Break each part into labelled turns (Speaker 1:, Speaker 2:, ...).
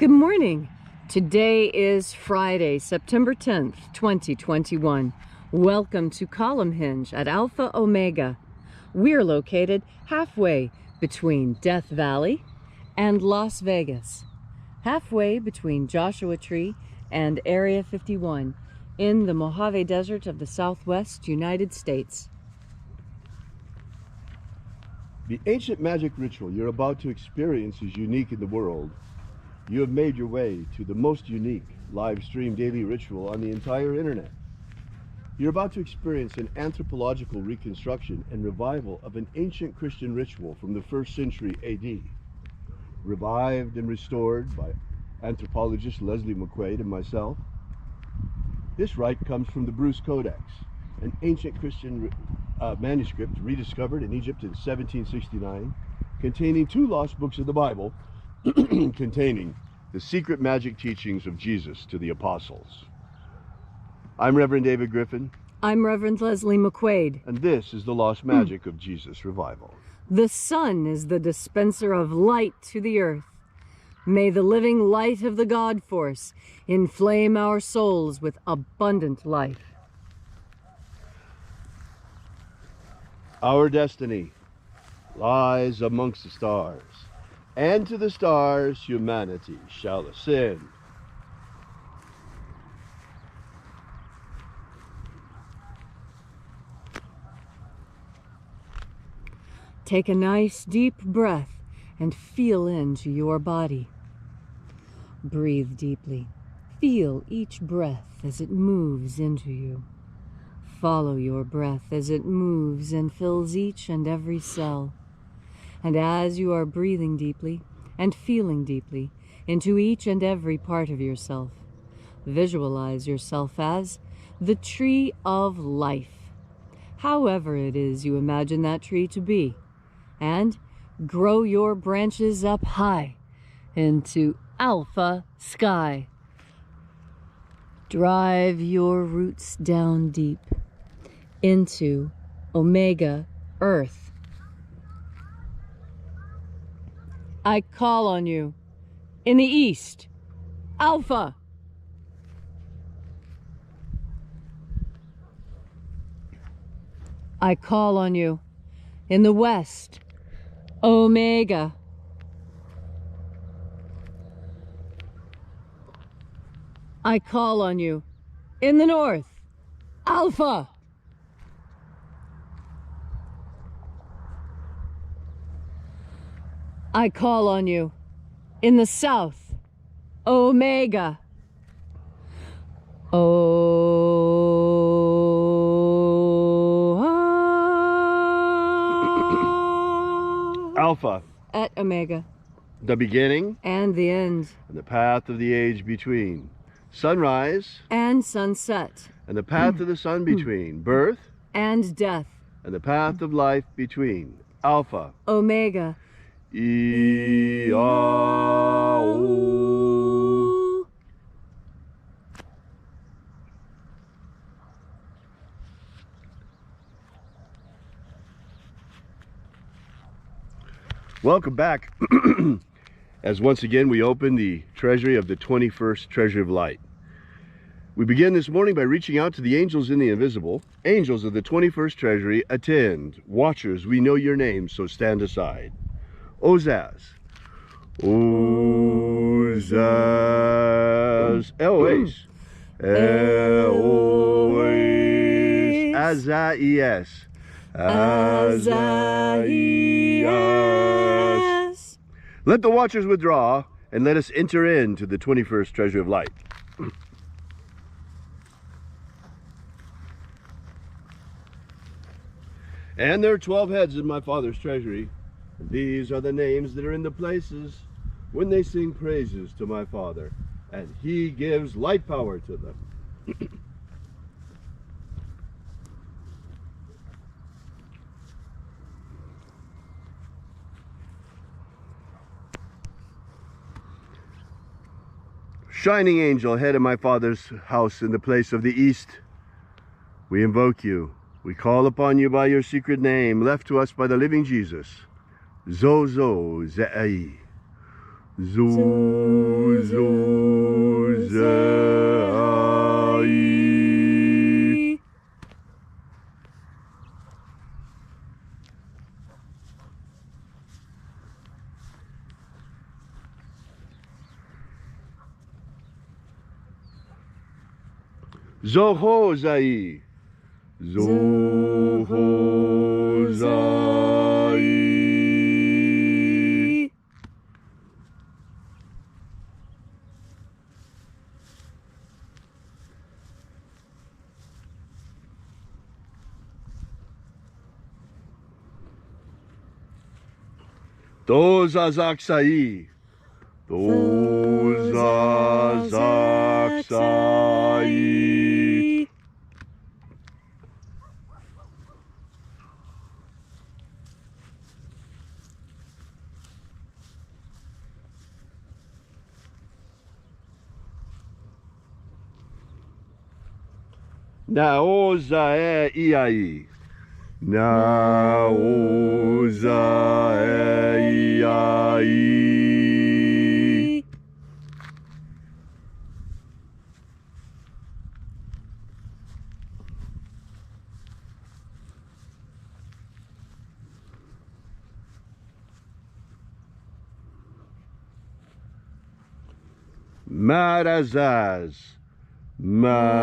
Speaker 1: Good morning. Today is Friday, September 10th, 2021. Welcome to Column Hinge at Alpha Omega. We're located halfway between Death Valley and Las Vegas, halfway between Joshua Tree and Area 51 in the Mojave Desert of the Southwest United States.
Speaker 2: The ancient magic ritual you're about to experience is unique in the world. You have made your way to the most unique live stream daily ritual on the entire internet. You're about to experience an anthropological reconstruction and revival of an ancient Christian ritual from the 1st century AD. Revived and restored by anthropologist Leslie McQuade and myself. This rite comes from the Bruce Codex, an ancient Christian manuscript rediscovered in Egypt in 1769, containing 2 lost books of the Bible, containing the secret magic teachings of Jesus to the apostles. I'm Reverend David Griffin.
Speaker 1: I'm Reverend Leslie McQuade.
Speaker 2: And this is the lost magic of Jesus revival.
Speaker 1: The sun is the dispenser of light to the earth. May the living light of the God Force inflame our souls with abundant life.
Speaker 2: Our destiny lies amongst the stars, and to the stars humanity shall ascend.
Speaker 1: Take a nice deep breath and feel into your body. Breathe deeply. Feel each breath as it moves into you. Follow your breath as it moves and fills each and every cell. And as you are breathing deeply and feeling deeply into each and every part of yourself, visualize yourself as the tree of life, however it is you imagine that tree to be, and grow your branches up high into alpha sky. Drive your roots down deep into omega earth. I call on you in the east, alpha. I call on you in the west, omega. I call on you in the north, alpha. I call on you in the south, omega.
Speaker 2: Alpha.
Speaker 1: At omega.
Speaker 2: The beginning.
Speaker 1: And the end.
Speaker 2: And the path of the age between. Sunrise.
Speaker 1: And sunset.
Speaker 2: And the path of the sun between. Birth.
Speaker 1: And death.
Speaker 2: And the path of life between. Alpha.
Speaker 1: Omega.
Speaker 2: E-A-O. Welcome back. As once again we open the treasury of the 21st Treasury of Light. We begin this morning by reaching out to the angels in the invisible. Angels of the 21st Treasury, attend. Watchers, we know your names, so stand aside. Ozaz. Ozaz. Eloise. Eloise. Azaias. Azaias. Let the watchers withdraw, and let us enter into the 21st Treasury of Light. And there are 12 heads in my Father's treasury. And these are the names that are in the places when they sing praises to my Father, and he gives light power to them. Shining angel, head of my Father's house in the place of the east, we invoke you. We call upon you by your secret name, left to us by the living Jesus. Zozo Ze'ai. Zuzai. Zohozai. Zohozai. Dozazaksai. Dozazaksai. Naozae iai. Naozae iai. Marazaz. Marazaz.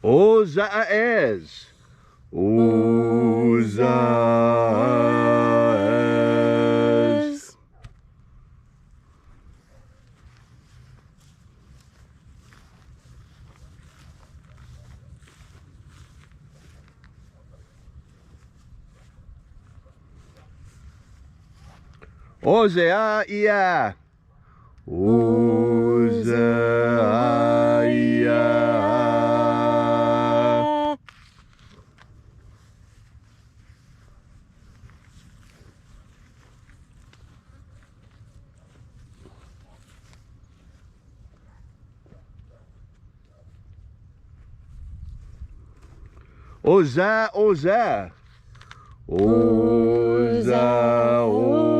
Speaker 2: Ozaez. Ozaez. Ozea ia. Ozea ia. Oza, oza. Oza, oza.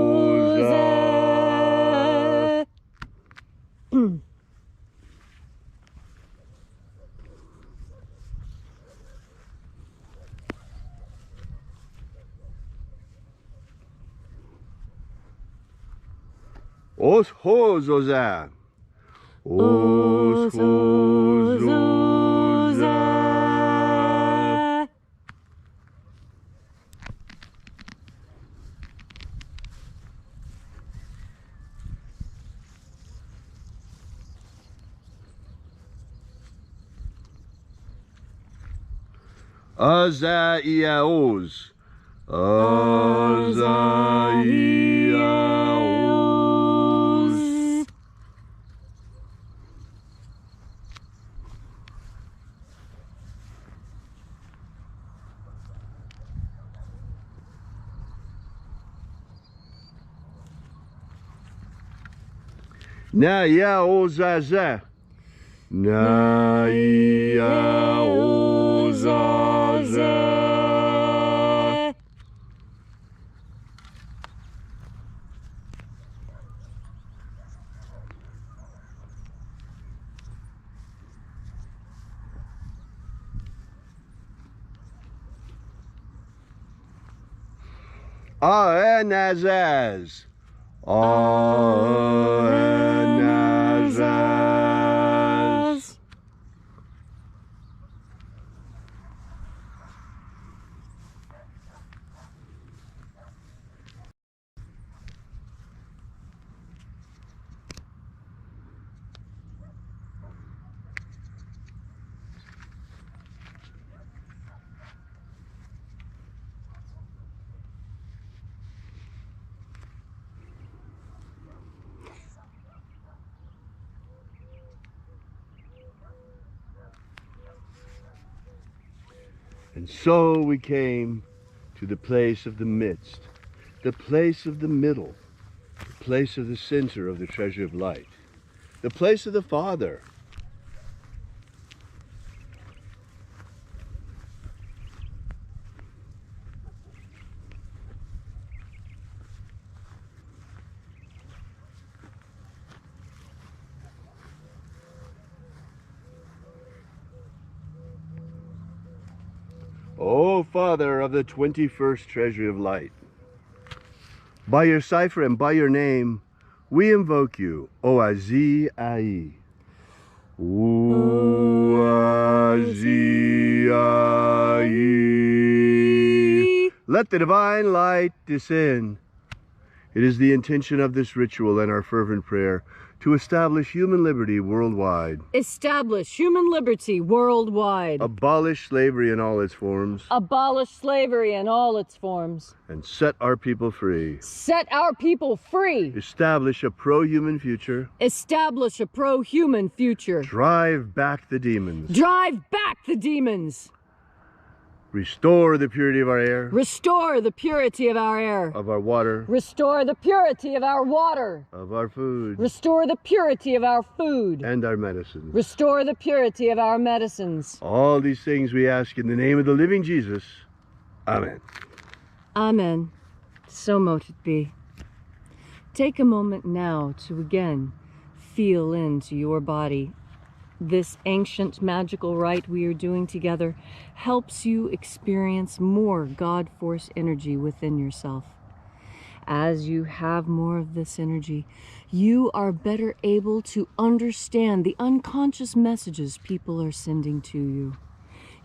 Speaker 2: Oshozoza. Oshozoza. Azaiaos. Azaiaos. Naiaozaza. Naiaozaza. Aenazaz. Aenazaz. And so we came to the place of the midst, the place of the middle, the place of the center of the treasure of light, the place of the Father. O Father of the 21st treasury of light, by your cipher and by your name, we invoke you, Oazi Ai. Oazi Ai. Let the divine light descend. It is the intention of this ritual and our fervent prayer to establish human liberty worldwide.
Speaker 1: Establish human liberty worldwide.
Speaker 2: Abolish slavery in all its forms.
Speaker 1: Abolish slavery in all its forms.
Speaker 2: And set our people free.
Speaker 1: Set our people free.
Speaker 2: Establish a pro-human future.
Speaker 1: Establish a pro-human future.
Speaker 2: Drive back the demons.
Speaker 1: Drive back the demons.
Speaker 2: Restore the purity of our air.
Speaker 1: Restore the purity of our air.
Speaker 2: Of our water.
Speaker 1: Restore the purity of our water.
Speaker 2: Of our food.
Speaker 1: Restore the purity of our food.
Speaker 2: And our medicines.
Speaker 1: Restore the purity of our medicines.
Speaker 2: All these things we ask in the name of the living Jesus. Amen.
Speaker 1: Amen. So mote it be. Take a moment now to again feel into your body. This ancient magical rite we are doing together helps you experience more God force energy within yourself. As you have more of this energy, you are better able to understand the unconscious messages people are sending to you.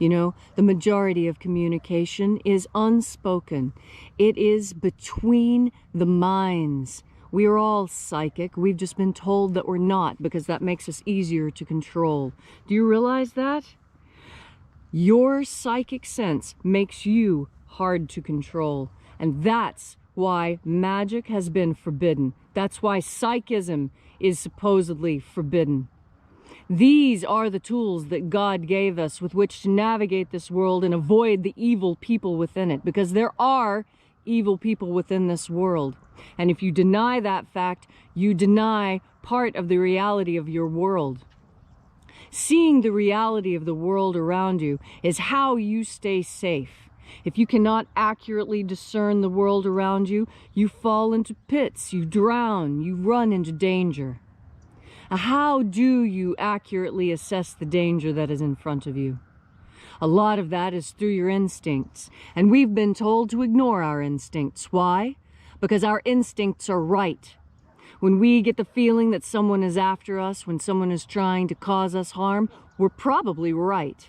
Speaker 1: You know, the majority of communication is unspoken. It is between the minds. We are all psychic. We've just been told that we're not because that makes us easier to control. Do you realize that? Your psychic sense makes you hard to control. And that's why magic has been forbidden. That's why psychism is supposedly forbidden. These are the tools that God gave us with which to navigate this world and avoid the evil people within it, because there are evil people within this world. And if you deny that fact, you deny part of the reality of your world. Seeing the reality of the world around you is how you stay safe. If you cannot accurately discern the world around you, you fall into pits, you drown, you run into danger. How do you accurately assess the danger that is in front of you? A lot of that is through your instincts, and we've been told to ignore our instincts. Why? Because our instincts are right. When we get the feeling that someone is after us, when someone is trying to cause us harm, we're probably right.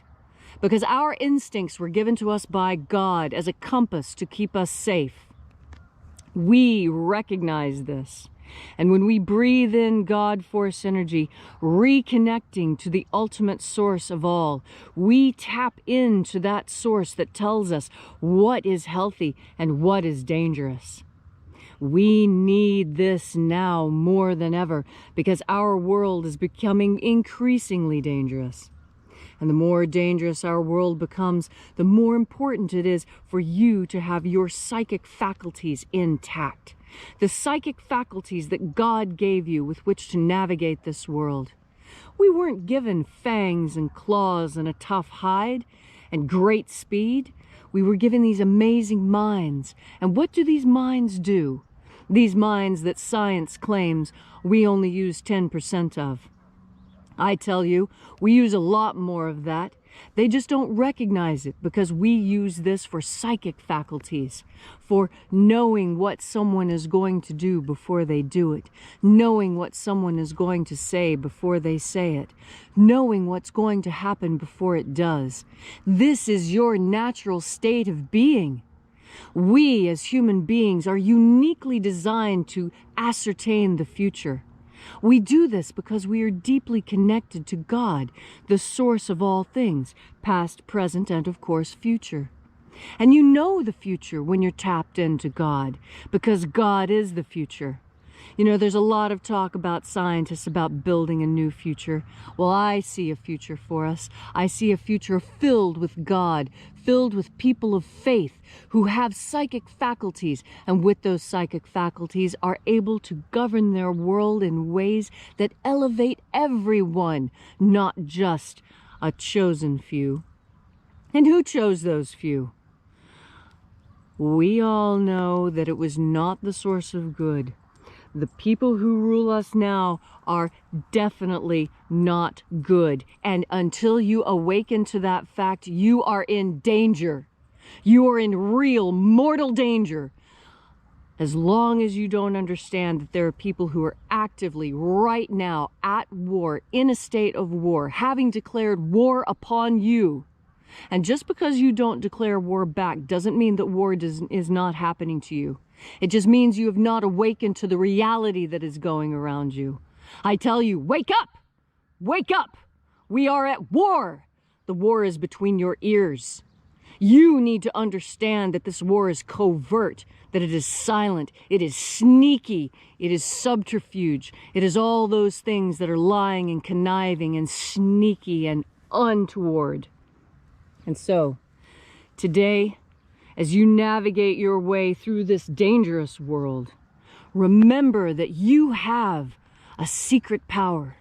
Speaker 1: Because our instincts were given to us by God as a compass to keep us safe. We recognize this. And when we breathe in God force energy, reconnecting to the ultimate source of all, we tap into that source that tells us what is healthy and what is dangerous. We need this now more than ever because our world is becoming increasingly dangerous. And the more dangerous our world becomes, the more important it is for you to have your psychic faculties intact. The psychic faculties that God gave you with which to navigate this world. We weren't given fangs and claws and a tough hide and great speed. We were given these amazing minds. And what do these minds do? These minds that science claims we only use 10% of. I tell you, we use a lot more of that. They just don't recognize it because we use this for psychic faculties, for knowing what someone is going to do before they do it, knowing what someone is going to say before they say it, knowing what's going to happen before it does. This is your natural state of being. We as human beings are uniquely designed to ascertain the future. We do this because we are deeply connected to God, the source of all things, past, present, and of course, future. And you know the future when you're tapped into God, because God is the future. You know, there's a lot of talk about scientists about building a new future. Well, I see a future for us. I see a future filled with God, filled with people of faith who have psychic faculties, and with those psychic faculties are able to govern their world in ways that elevate everyone, not just a chosen few. And who chose those few? We all know that it was not the source of good. The people who rule us now are definitely not good. And until you awaken to that fact, you are in danger. You are in real mortal danger. As long as you don't understand that there are people who are actively right now at war, in a state of war, having declared war upon you. And just because you don't declare war back doesn't mean that war is not happening to you. It just means you have not awakened to the reality that is going around you. I tell you, wake up! Wake up! We are at war! The war is between your ears. You need to understand that this war is covert, that it is silent, it is sneaky, it is subterfuge. It is all those things that are lying and conniving and sneaky and untoward. And so, today, as you navigate your way through this dangerous world, remember that you have a secret power.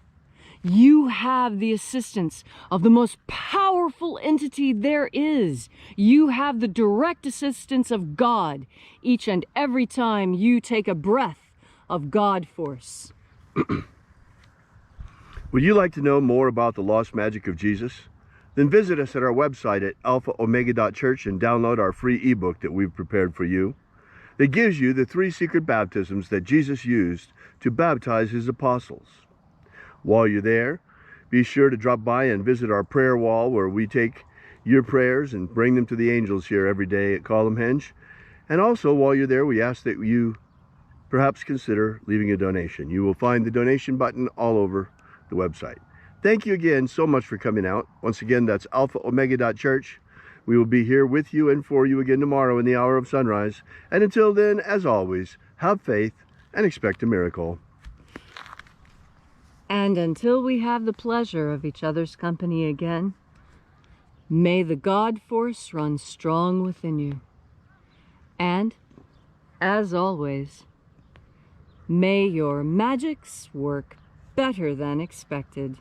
Speaker 1: You have the assistance of the most powerful entity there is. You have the direct assistance of God each and every time you take a breath of God force.
Speaker 2: Would you like to know more about the lost magic of Jesus? Then visit us at our website at alphaomega.church and download our free ebook that we've prepared for you. That gives you the 3 secret baptisms that Jesus used to baptize his apostles. While you're there, be sure to drop by and visit our prayer wall where we take your prayers and bring them to the angels here every day at Columhenge. And also, while you're there, we ask that you perhaps consider leaving a donation. You will find the donation button all over the website. Thank you again so much for coming out. Once again, that's alphaomega.church. We will be here with you and for you again tomorrow in the hour of sunrise. And until then, as always, have faith and expect a miracle.
Speaker 1: And until we have the pleasure of each other's company again, may the God force run strong within you. And, as always, may your magics work better than expected.